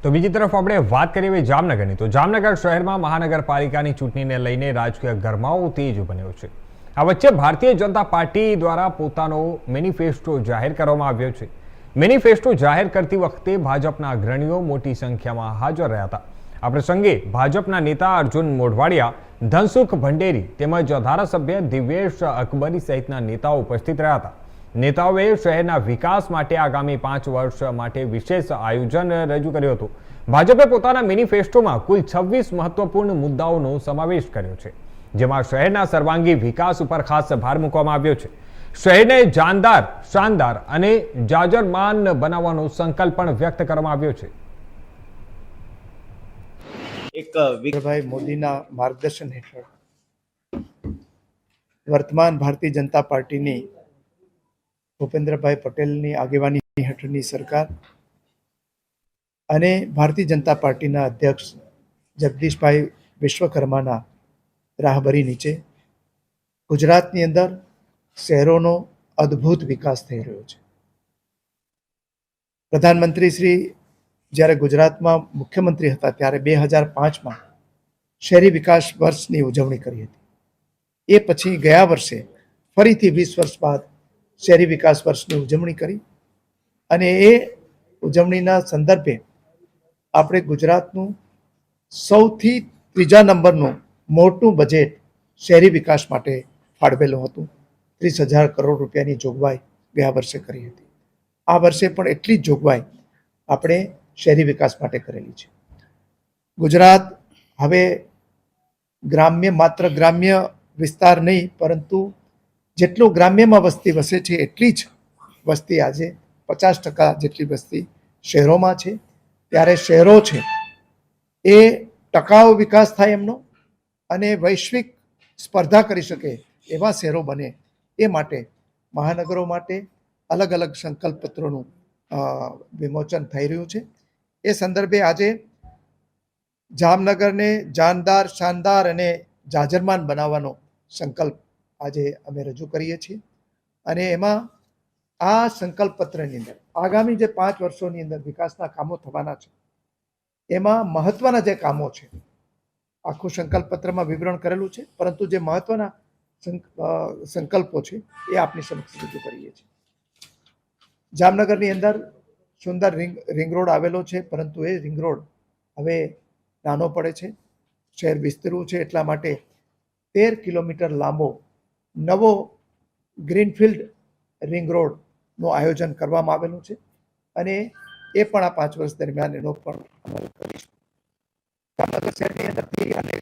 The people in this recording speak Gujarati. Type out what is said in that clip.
તો બીજી તરફ આપણે વાત કરીએ જામનગરની, તો જામનગર શહેરમાં મહાનગરપાલિકાની ચૂંટણીને લઈને રાજકીય ગરમાવો તેજ બન્યો છે। આ વચ્ચે ભારતીય જનતા પાર્ટી દ્વારા પોતાનો મેનિફેસ્ટો જાહેર કરવામાં આવ્યો છે। મેનિફેસ્ટો જાહેર કરતી વખતે ભાજપના અગ્રણીઓ મોટી સંખ્યામાં હાજર રહ્યા હતા। આ પ્રસંગે ભાજપના નેતા અર્જુન મોઢવાડિયા, ધનસુખ ભંડેરી તેમજ ધારાસભ્ય દિવ્યેશ અકબરી સહિતના નેતાઓ ઉપસ્થિત રહ્યા હતા। નેતાઓએ શહેરના વિકાસ માટે આગામી 5 વર્ષ માટે વિશેષ આયોજન રજૂ કર્યું હતું। ભાજપે પોતાના મેનિફેસ્ટોમાં કુલ 26 મહત્વપૂર્ણ મુદ્દાઓનો સમાવેશ કર્યો છે, જેમાં શહેરના સર્વાંગી વિકાસ ઉપર ખાસ ભાર મૂકવામાં આવ્યો છે। શહેરને જાનદાર, શાનદાર અને જાજરમાન બનાવવાનો સંકલ્પ પણ વ્યક્ત કરવામાં આવ્યો છે। ભાઈ મોદીના માર્ગદર્શન હેઠળ વર્તમાન ભારતીય જનતા પાર્ટીની ભૂપેન્દ્રભાઈ પટેલની આગેવાની હેઠળની સરકાર અને ભારતીય જનતા પાર્ટીના અધ્યક્ષ જગદીશભાઈ વિશ્વકર્માના રાહબરી નીચે ગુજરાતની અંદર શહેરોનો અદ્ભુત વિકાસ થઈ રહ્યો છે। પ્રધાનમંત્રી શ્રી જ્યારે ગુજરાતમાં મુખ્યમંત્રી હતા ત્યારે 2005માં શહેરી વિકાસ વર્ષની ઉજવણી કરી હતી। એ પછી ગયા વર્ષે ફરીથી 20 વર્ષ બાદ શહેરી વિકાસ વર્ષની ઉજવણી કરી અને એ ઉજવણીના સંદર્ભે આપણે ગુજરાતનું સૌથી 3જા નંબરનું મોટું બજેટ શહેરી વિકાસ માટે ફાળવેલું હતું। 30,000 કરોડ રૂપિયાની જોગવાઈ ગયા વર્ષે કરી હતી। આ વર્ષે પણ એટલી જ જોગવાઈ આપણે શહેરી વિકાસ માટે કરેલી છે। ગુજરાત હવે માત્ર ગ્રામ્ય વિસ્તાર નહીં, પરંતુ જેટલું ગ્રામ્યમાં વસ્તી વસે છે એટલી જ વસ્તી આજે 50% જેટલી વસ્તી શહેરોમાં છે। ત્યારે શહેરો છે એ ટકાઉ વિકાસ થાય એમનો અને વૈશ્વિક સ્પર્ધા કરી શકે એવા શહેરો બને એ માટે મહાનગરો માટે અલગ અલગ સંકલ્પ પત્રોનું વિમોચન થઈ રહ્યું છે। એ સંદર્ભે આજે જામનગરને જાનદાર, શાનદાર અને જાજરમાન બનાવવાનો સંકલ્પ આજે અમે રજૂ કરીએ છીએ અને એમાં આ સંકલ્પ પત્રની અંદર આગામી જે 5 વર્ષોની અંદર વિકાસના કામો થવાના છે એમાં મહત્વના જે કામો છે, આખું સંકલ્પ પત્રમાં વિવરણ કરેલું છે, પરંતુ જે મહત્વના સંકલ્પો છે એ આપની સમક્ષ રજૂ કરીએ છીએ। જામનગરની અંદર સુંદર રિંગ રોડ આવેલો છે, પરંતુ એ રિંગ રોડ હવે નાનો પડે છે। શહેર વિસ્તરવું છે એટલા માટે 13 કિલોમીટર લાંબો નવો ગ્રીનફિલ્ડ રિંગ રોડનું આયોજન કરવામાં આવેલું છે અને એ પણ આ 5 વર્ષ દરમિયાન એનો પણ અમલ કરીશું। જામનગર શહેરની અંદરથી અને